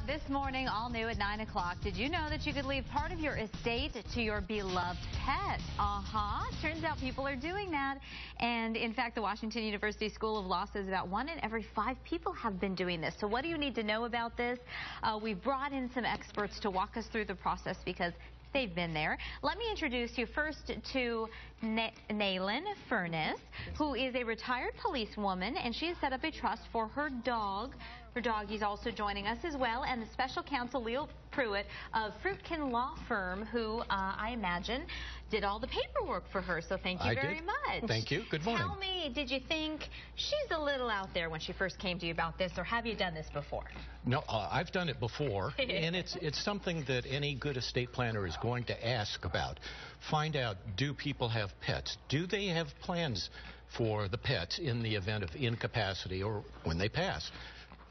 this morning, all new at 9 o'clock. Did you know that you could leave part of your estate to your beloved pet? Turns out people are doing that. And in fact, the Washington University School of Law says about 1 in every 5 people have been doing this. So what do you need to know about this? We've brought in some experts to walk us through the process because they've been there. Let me introduce you first to Nalan, who is a retired policewoman, and she has set up a trust for her dog. Her doggy's also joining us as well, and the special counsel Leo Pruett of Fruitkin Law Firm, who I imagine did all the paperwork for her. So thank you very much. Thank you. Good morning. Tell me, did you think she's a little out there when she first came to you about this, or have you done this before? No, I've done it before, and it's something that any good estate planner is going to ask about. Find out, do people have pets? Do they have plans for the pets in the event of incapacity or when they pass?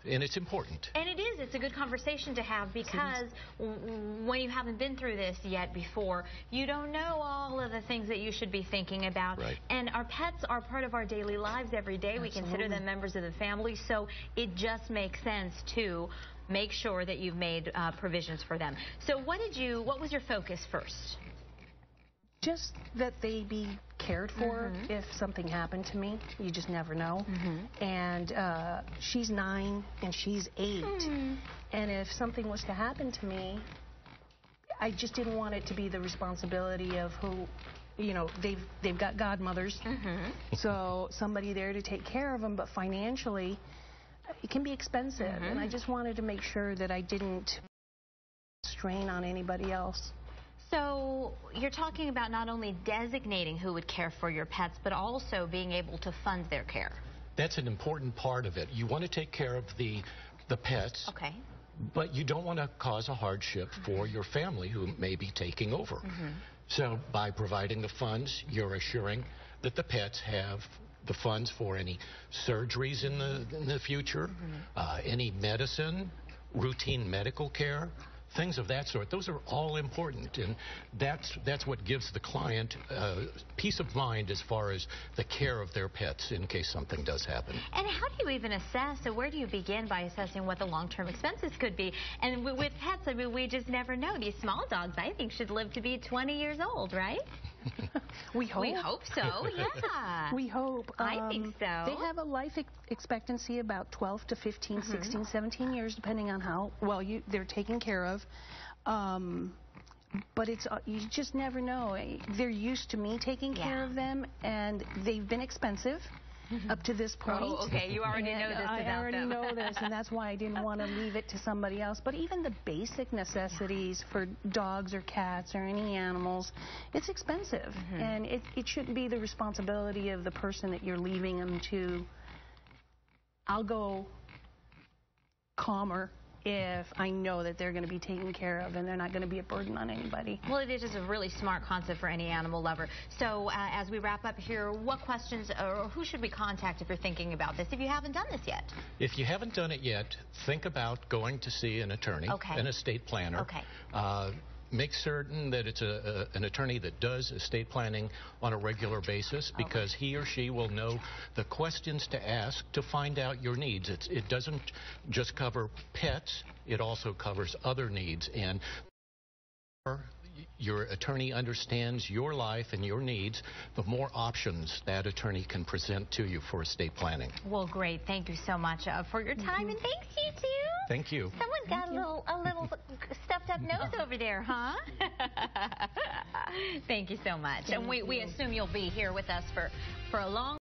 And it's important. And it is. It's a good conversation to have because when you haven't been through this yet before, you don't know all of the things that you should be thinking about. Right. And our pets are part of our daily lives every day. Absolutely. We consider them members of the family, so it just makes sense to make sure that you've made provisions for them. So what was your focus first? Just that they be cared for if something happened to me. You just never know. And she's 9 and she's 8. And if something was to happen to me, I just didn't want it to be the responsibility of who, you know, they've got godmothers. So somebody there to take care of them, but financially it can be expensive. And I just wanted to make sure that I didn't strain on anybody else. So you're talking about not only designating who would care for your pets, but also being able to fund their care. That's an important part of it. You want to take care of the pets, but you don't want to cause a hardship for your family who may be taking over. So by providing the funds, you're assuring that the pets have the funds for any surgeries in the future, any medicine, routine medical care, things of that sort. Those are all important, and that's what gives the client peace of mind as far as the care of their pets in case something does happen. And how do you even assess, or where do you begin by assessing what the long-term expenses could be? And with pets, I mean, we just never know. These small dogs, I think, should live to be 20 years old, right? We hope. We hope so, yeah. We hope. I think so. They have a life expectancy about 12 to 15, 16, 17 years, depending on how well they're taken care of. But you just never know. They're used to me taking care of them, and they've been expensive up to this point. Oh, okay. You already know this about them. I already know this, and that's why I didn't want to leave it to somebody else. But even the basic necessities for dogs or cats or any animals, it's expensive. And it shouldn't be the responsibility of the person that you're leaving them to. I'll go calmer if I know that they're going to be taken care of and they're not going to be a burden on anybody. Well, it is a really smart concept for any animal lover. So as we wrap up here, what questions or who should we contact if you're thinking about this, if you haven't done this yet? If you haven't done it yet, think about going to see an attorney, an estate planner. Make certain that it's an attorney that does estate planning on a regular basis, because he or she will know the questions to ask to find out your needs. It doesn't just cover pets, it also covers other needs. And your attorney understands your life and your needs, the more options that attorney can present to you for estate planning. Well, great. Thank you so much for your time, and thanks you too. Thank you. Someone's got a little stuffed up nose over there, huh? Thank you so much. And we assume you'll be here with us for a long